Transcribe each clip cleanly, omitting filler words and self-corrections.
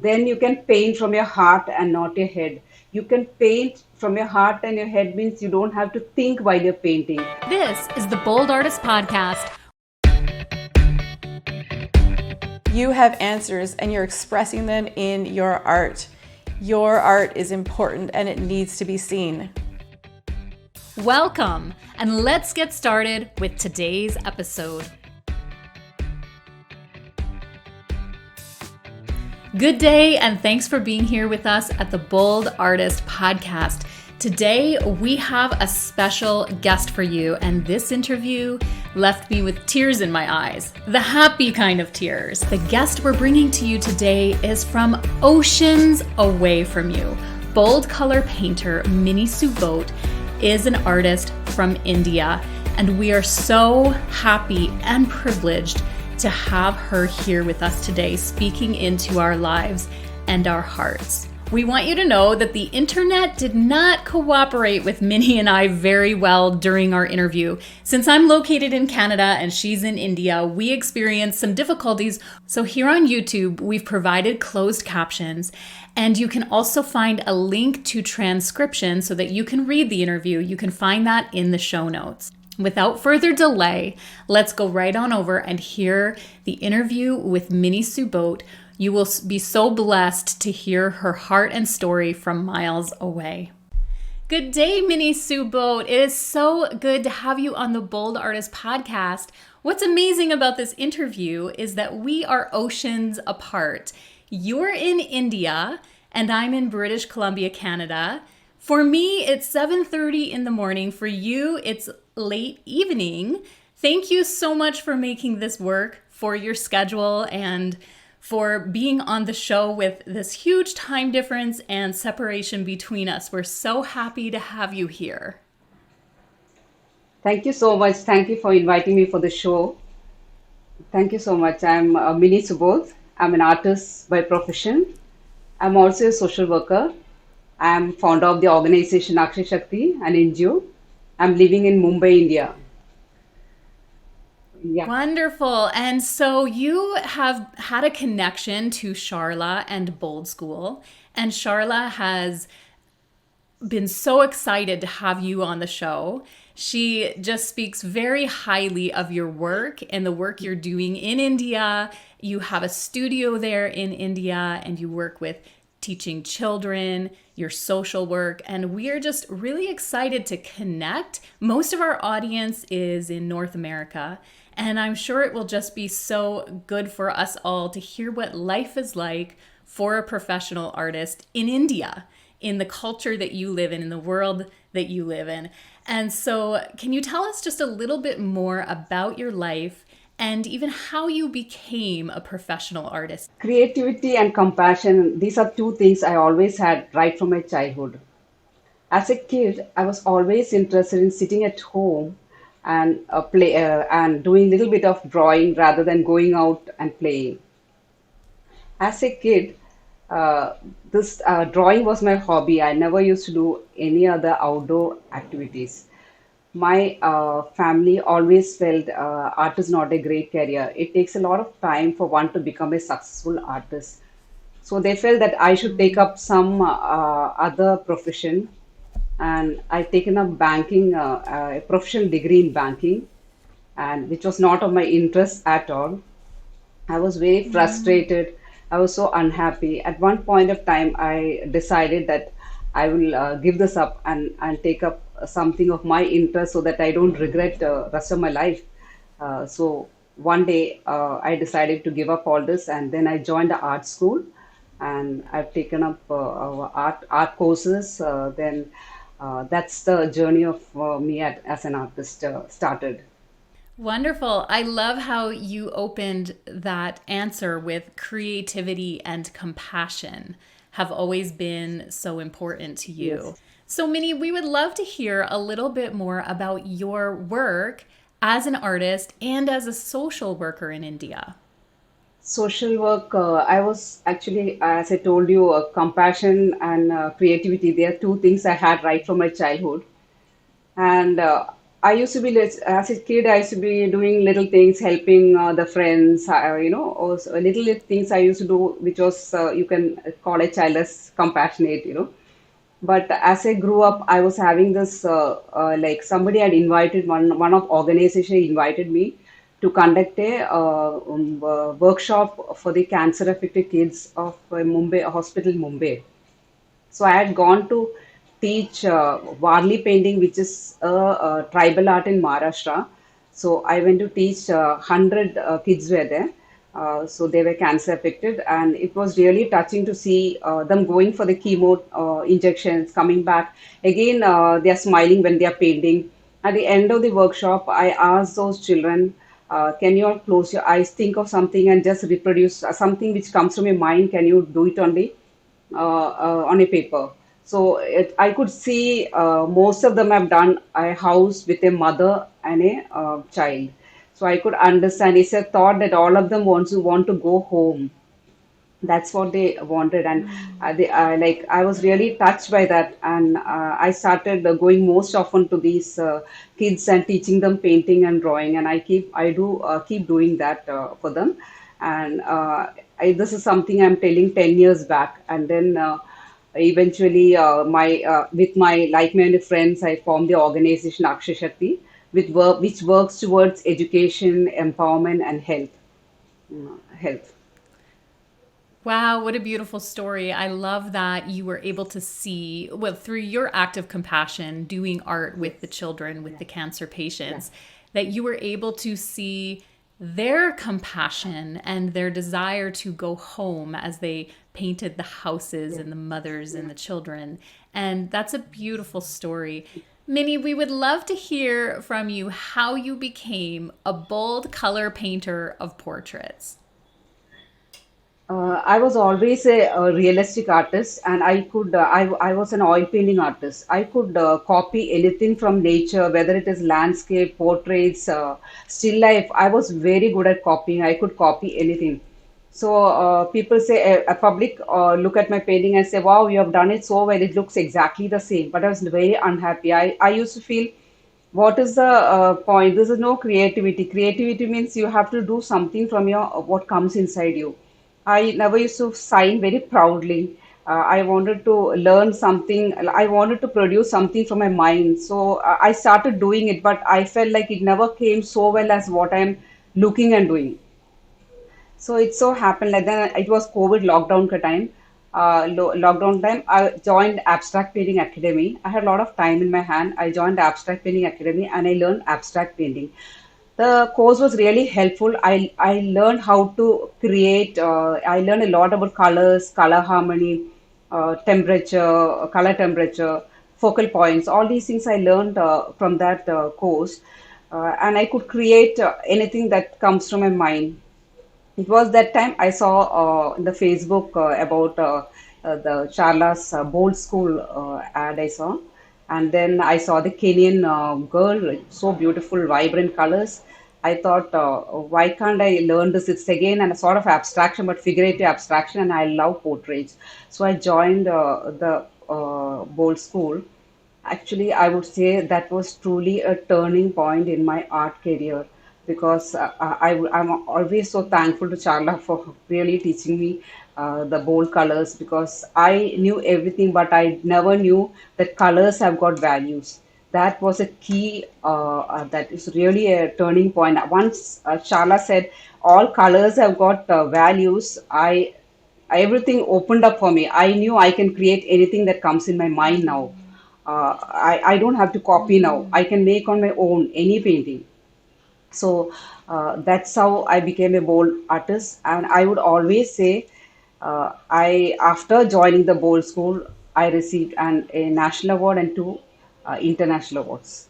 then you can paint from your heart and not your head. You can paint from your heart and your head means you don't have to think while you're painting. This is the Bold Artist Podcast. You have answers and you're expressing them in your art. Your art is important and it needs to be seen. Welcome, and let's get started with today's episode. Good day, and thanks for being here with us at the Bold Artist Podcast. Today, we have a special guest for you, and this interview left me with tears in my eyes. The happy kind of tears. The guest we're bringing to you today is from oceans away from you. Bold color painter Mini Suboth is an artist from India, and we are so happy and privileged to have her here with us today, speaking into our lives and our hearts. We want you to know that the internet did not cooperate with Minnie and I very well during our interview. Since I'm located in Canada and she's in India, we experienced some difficulties. So here on YouTube, we've provided closed captions, and you can also find a link to transcription so that you can read the interview. You can find that in the show notes. Without further delay, let's go right on over and hear the interview with Mini Suboth. You will be so blessed to hear her heart and story from miles away. Good day, Mini Suboth. It is so good to have you on the Bold Artist Podcast. What's amazing about this interview is that we are oceans apart. You're in India and I'm in British Columbia, Canada. For me, it's 7:30 in the morning. For you, it's late evening. Thank you so much for making this work for your schedule and for being on the show with this huge time difference and separation between us. We're so happy to have you here. Thank you so much. Thank you for inviting me for the show. Thank you so much. I'm Mini Suboth. I'm an artist by profession. I'm also a social worker. I'm founder of the organization Akshayashakti, an NGO. I'm living in Mumbai, India. Yeah. Wonderful. And so you have had a connection to Charla and Bold School, and Charla has been so excited to have you on the show. She just speaks very highly of your work and the work you're doing in India. You have a studio there in India and you work with teaching children, your social work, and we are just really excited to connect. Most of our audience is in North America, and I'm sure it will just be so good for us all to hear what life is like for a professional artist in India, in the culture that you live in the world that you live in. And so, can you tell us just a little bit more about your life and even how you became a professional artist? Creativity and compassion, these are two things I always had right from my childhood. As a kid, I was always interested in sitting at home and play and doing a little bit of drawing rather than going out and playing. As a kid, uh, this drawing was my hobby. I never used to do any other outdoor activities. My family always felt art is not a great career. It takes a lot of time for one to become a successful artist. So they felt that I should take up some other profession, and I taken up banking, a professional degree in banking, and which was not of my interest at all. I was very frustrated. I was so unhappy. At one point of time, I decided that I will give this up and take up something of my interest so that I don't regret the rest of my life. So one day I decided to give up all this, and then I joined the art school, and I've taken up art courses. Then that's the journey of me as an artist started. Wonderful. I love how you opened that answer with creativity and compassion have always been so important to you. Yes. So, Minnie, we would love to hear a little bit more about your work as an artist and as a social worker in India. Social work, I was actually, as I told you, compassion and creativity. They are two things I had right from my childhood. And I used to be as a kid. I used to be doing little things, helping the friends. Also, little things I used to do, which was you can call a childless compassionate. But as I grew up, I was having this like somebody had invited one of organization invited me to conduct a workshop for the cancer affected kids of Mumbai hospital in Mumbai. So I had gone to teach Varli painting, which is a tribal art in Maharashtra. So I went to teach 100 kids were there. So they were cancer affected, and it was really touching to see them going for the chemo injections, coming back again. They are smiling when they are painting. At the end of the workshop, I asked those children, "Can you all close your eyes, think of something, and just reproduce something which comes from your mind? Can you do it only?" On a paper. So I could see most of them have done a house with a mother and a child. So I could understand. It's a thought that all of them want to go home. That's what they wanted, and I was really touched by that, and I started going most often to these kids and teaching them painting and drawing, and I keep doing that for them, and this is something I'm telling 10 years back, and then eventually my with my like-minded friends, I formed the organization Akshayashakti, which works towards education, empowerment, and health. Wow, what a beautiful story. I love that you were able to see, well, through your act of compassion, doing art with the children, with Yeah, the cancer yeah, patients, that you were able to see their compassion and their desire to go home as they painted the houses yeah, and the mothers yeah. and the children. And that's a beautiful story. Minnie, we would love to hear from you how you became a bold color painter of portraits. I was always a realistic artist, and I was an oil painting artist. I could copy anything from nature, whether it is landscape, portraits, still life. I was very good at copying. I could copy anything. So people say, a public look at my painting and say, "Wow, you have done it so well. It looks exactly the same." But I was very unhappy. I used to feel, what is the point? This is no creativity. Creativity means you have to do something from your what comes inside you. I never used to sign very proudly. I wanted to learn something. I wanted to produce something from my mind. So I started doing it, but I felt like it never came so well as what I'm looking and doing. So it so happened like then it was COVID lockdown time. Lockdown time, I joined Abstract Painting Academy. I had a lot of time in my hand. I joined Abstract Painting Academy and I learned abstract painting. The course was really helpful. I learned how to create. I learned a lot about colors, color harmony, temperature, color temperature, focal points. All these things I learned from that course, and I could create anything that comes from my mind. It was that time I saw in the Facebook about the Charla's bold school ad I saw, and then I saw the Kenyan girl, so beautiful, vibrant colors. I thought, why can't I learn this? It's again and a sort of abstraction, but figurative abstraction, and I love portraits. So I joined the bold school. Actually, I would say that was truly a turning point in my art career because I'm always so thankful to Charla for really teaching me the bold colors because I knew everything, but I never knew that colors have got values. That was a key, that is really a turning point. Once Charla said all colors have got values, everything opened up for me. I knew I can create anything that comes in my mind now. I don't have to copy now. I can make on my own any painting. So that's how I became a bold artist. And I would always say, I after joining the bold school, I received a national award and two international awards.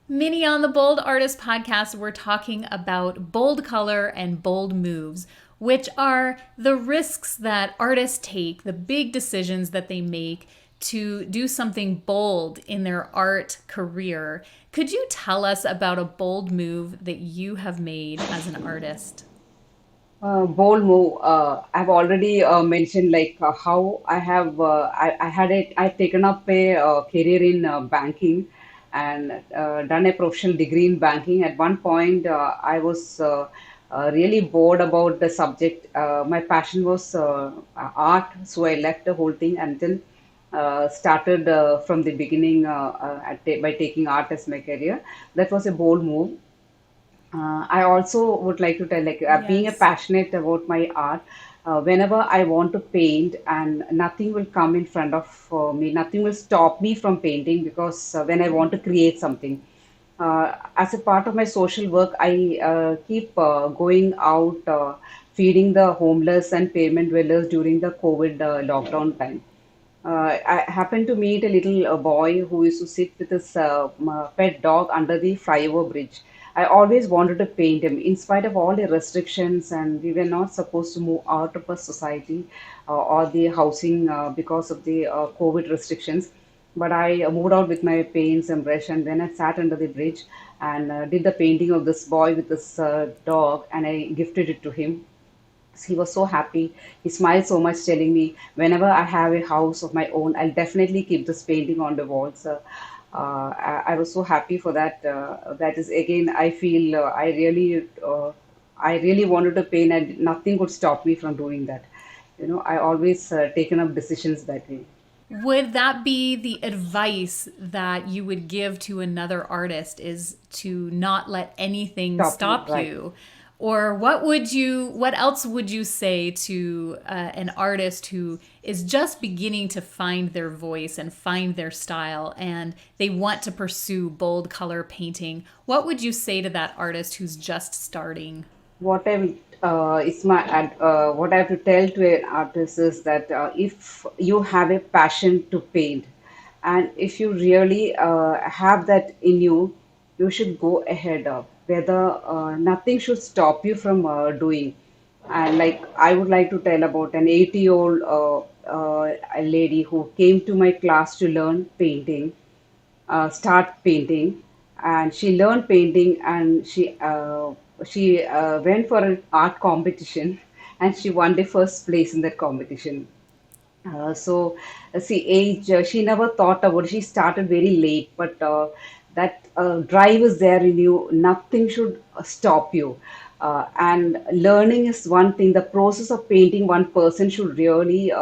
Minnie, on the Bold Artist podcast, we're talking about bold color and bold moves, which are the risks that artists take, the big decisions that they make to do something bold in their art career. Could you tell us about a bold move that you have made as an artist? Bold move. I've already mentioned like how I have I had it. I've taken up a career in banking, and done a professional degree in banking. At one point, I was really bored about the subject. My passion was art, so I left the whole thing and then started from the beginning by taking art as my career. That was a bold move. I also would like to tell, like, being a Yes. passionate about my art, whenever I want to paint, and nothing will come in front of me, nothing will stop me from painting because when I want to create something. As a part of my social work, I keep going out, feeding the homeless and pavement dwellers during the COVID lockdown time. I happened to meet a little boy who used to sit with his pet dog under the flyover bridge. I always wanted to paint him, in spite of all the restrictions, and we were not supposed to move out of a society or the housing because of the COVID restrictions. But I moved out with my paints and brush, and then I sat under the bridge and did the painting of this boy with this dog, and I gifted it to him. He was so happy. He smiled so much, telling me, whenever I have a house of my own, I'll definitely keep this painting on the walls. I was so happy for that. That is again, I feel I really wanted to paint, and nothing could stop me from doing that. I always taken up decisions that way. Would that be the advice that you would give to another artist, is to not let anything Stop me, stop right? you? Or what else would you say to an artist who is just beginning to find their voice and find their style, and they want to pursue bold color painting? What would you say to that artist who's just starting? What I it's my what I have to tell to an artist is that if you have a passion to paint, and if you really have that in you, you should go ahead of whether nothing should stop you from doing. And like I would like to tell about an 80-year-old a lady who came to my class to learn painting, start painting, and she learned painting, and she went for an art competition, and she won the first place in that competition. See, age, she never thought about it. She started very late, but that drive is there in you. Nothing should stop you. And learning is one thing. The process of painting, one person should really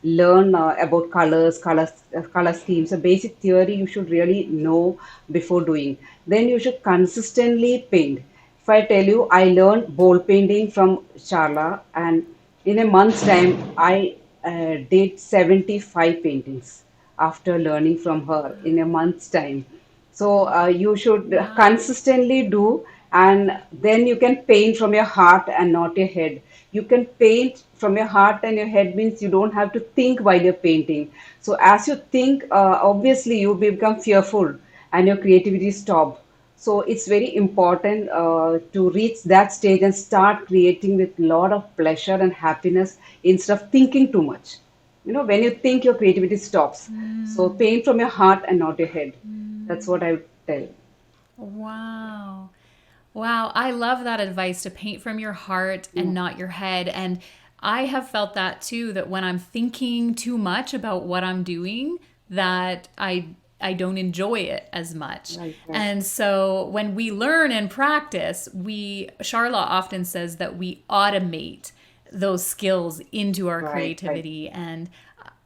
learn about color schemes. A basic theory you should really know before doing. Then you should consistently paint. If I tell you, I learned bowl painting from Charla, and in a month's time, I did 75 paintings after learning from her in a month's time. So you should Wow. consistently do, and then you can paint from your heart and not your head. You can paint from your heart and your head means you don't have to think while you're painting. So as you think, obviously you become fearful and your creativity stop. So it's very important to reach that stage and start creating with a lot of pleasure and happiness instead of thinking too much. When you think, your creativity stops. So paint from your heart and not your head. That's what I would tell. Wow. Wow, I love that advice, to paint from your heart and Yeah, not your head. And I have felt that too, that when I'm thinking too much about what I'm doing, that I don't enjoy it as much. right, right. And so when we learn and practice, we Charla often says that we automate those skills into our Right, right. creativity, and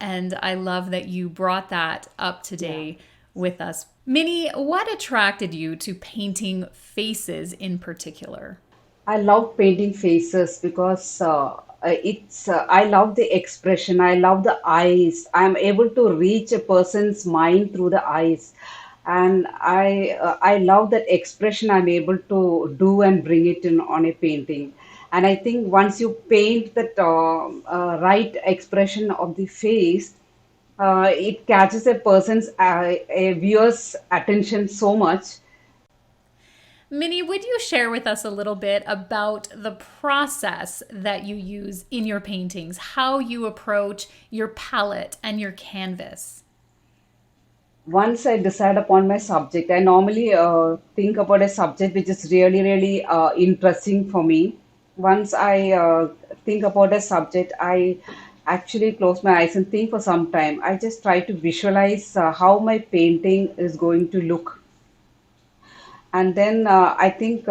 I love that you brought that up Yeah. today with us. Minnie, what attracted you to painting faces in particular? I love painting faces because I love the expression. I love the eyes. I'm able to reach a person's mind through the eyes, and I love that expression. I'm able to do and bring it in on a painting. And I think once you paint that right expression of the face, it catches a viewer's attention so much. Minnie, would you share with us a little bit about the process that you use in your paintings, how you approach your palette and your canvas? Once I decide upon my subject, I normally think about a subject which is really, really interesting for me. Once I think about a subject, actually close my eyes and think for some time. I just try to visualize how my painting is going to look, and then I think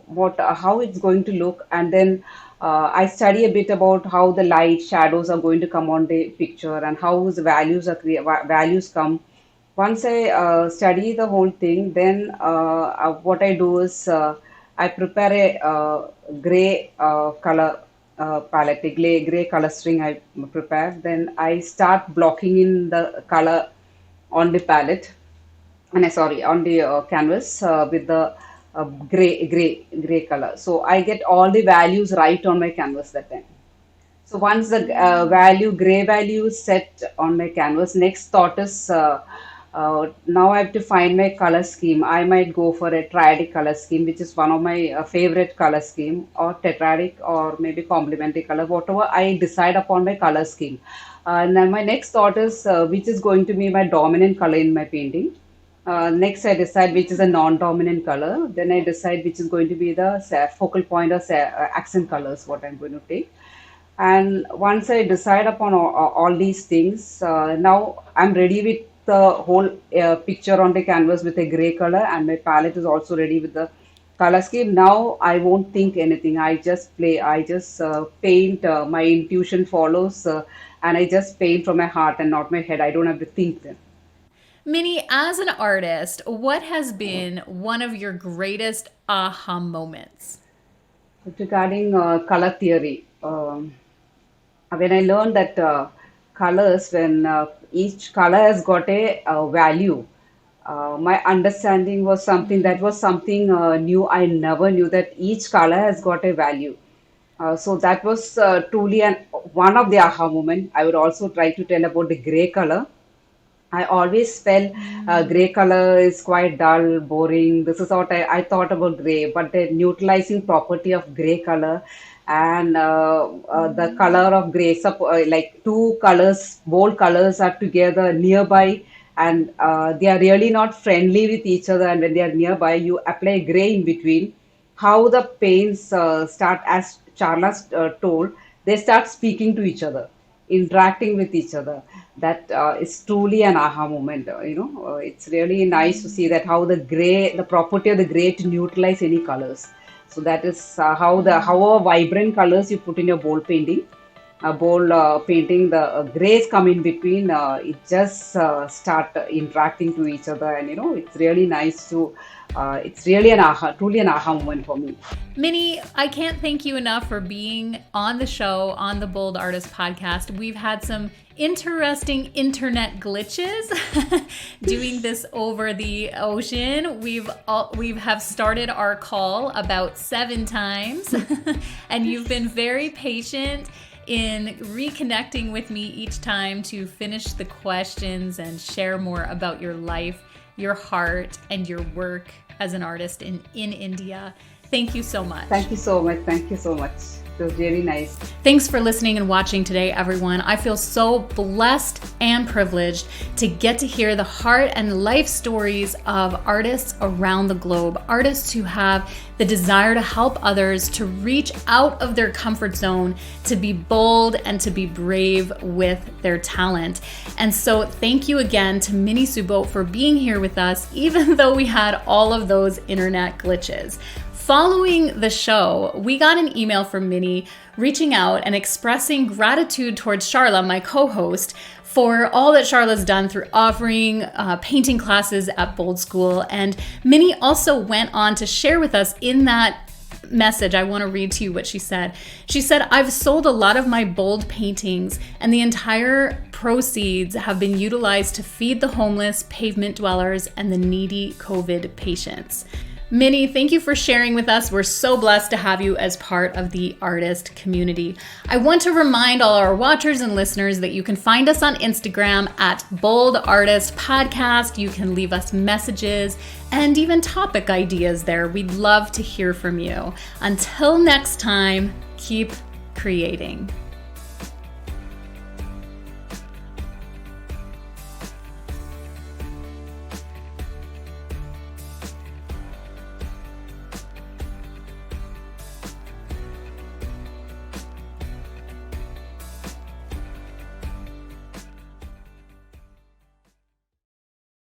what how it's going to look, and then I study a bit about how the light shadows are going to come on the picture and how the values come. Once I study the whole thing, then what I do is I prepare a gray color palette, a gray color string I prepare. Then I start blocking in the color on the palette, and sorry, on the canvas with the gray color. So I get all the values right on my canvas that time. So once the gray value is set on my canvas, next thought is now I have to find my color scheme. I might go for a triadic color scheme, which is one of my favorite color scheme, or tetradic, or maybe complementary color, whatever I decide upon my color scheme. And then my next thought is which is going to be my dominant color in my painting. Next, I decide which is a non-dominant color. Then I decide which is going to be the focal point or accent colors, what I'm going to take. And once I decide upon all these things, now I'm ready with the whole picture on the canvas with a gray color, and my palette is also ready with the color scheme. Now I won't think anything. I just play. I just paint. My intuition follows, and I just paint from my heart and not my head. I don't have to think then. Minnie, as an artist, what has been one of your greatest aha moments? Regarding color theory, when I learned that colors, when each color has got a value, my understanding was something that was something new. I never knew that each color has got a value. So that was truly one of the aha moment. I would also try to tell about the gray color. I always felt gray color is quite dull, boring. This is what I thought about gray, but the neutralizing property of gray color and the color of gray, like two colors, bold colors are together nearby, and they are really not friendly with each other. And when they are nearby, you apply gray in between. How the paints start, as Charla told, they start speaking to each other, interacting with each other. That is truly an aha moment. It's really nice to see that how the property of the gray to neutralize any colors. So that is how vibrant colors you put in your bold painting. Bold painting, the grays come in between. It just start interacting to each other, and it's really nice to. It's really truly an aha moment for me. Minnie, I can't thank you enough for being on the show, on the Bold Artist podcast. We've had some interesting internet glitches doing this over the ocean. We have started our call about 7 times and you've been very patient in reconnecting with me each time to finish the questions and share more about your life, your heart, and your work as an artist in India. Thank you so much. Thank you so much. Thank you so much. It was really nice. Thanks for listening and watching today, everyone. I feel so blessed and privileged to get to hear the heart and life stories of artists around the globe, artists who have the desire to help others, to reach out of their comfort zone, to be bold and to be brave with their talent. And so thank you again to Mini Suboth for being here with us, even though we had all of those internet glitches. Following the show, we got an email from Minnie reaching out and expressing gratitude towards Charla, my co-host, for all that Charla's done through offering painting classes at Bold School. And Minnie also went on to share with us in that message. I want to read to you what she said. She said, "I've sold a lot of my bold paintings and the entire proceeds have been utilized to feed the homeless, pavement dwellers, and the needy COVID patients." Minnie, thank you for sharing with us. We're so blessed to have you as part of the artist community. I want to remind all our watchers and listeners that you can find us on Instagram at Bold Artist Podcast. You can leave us messages and even topic ideas there. We'd love to hear from you. Until next time, keep creating.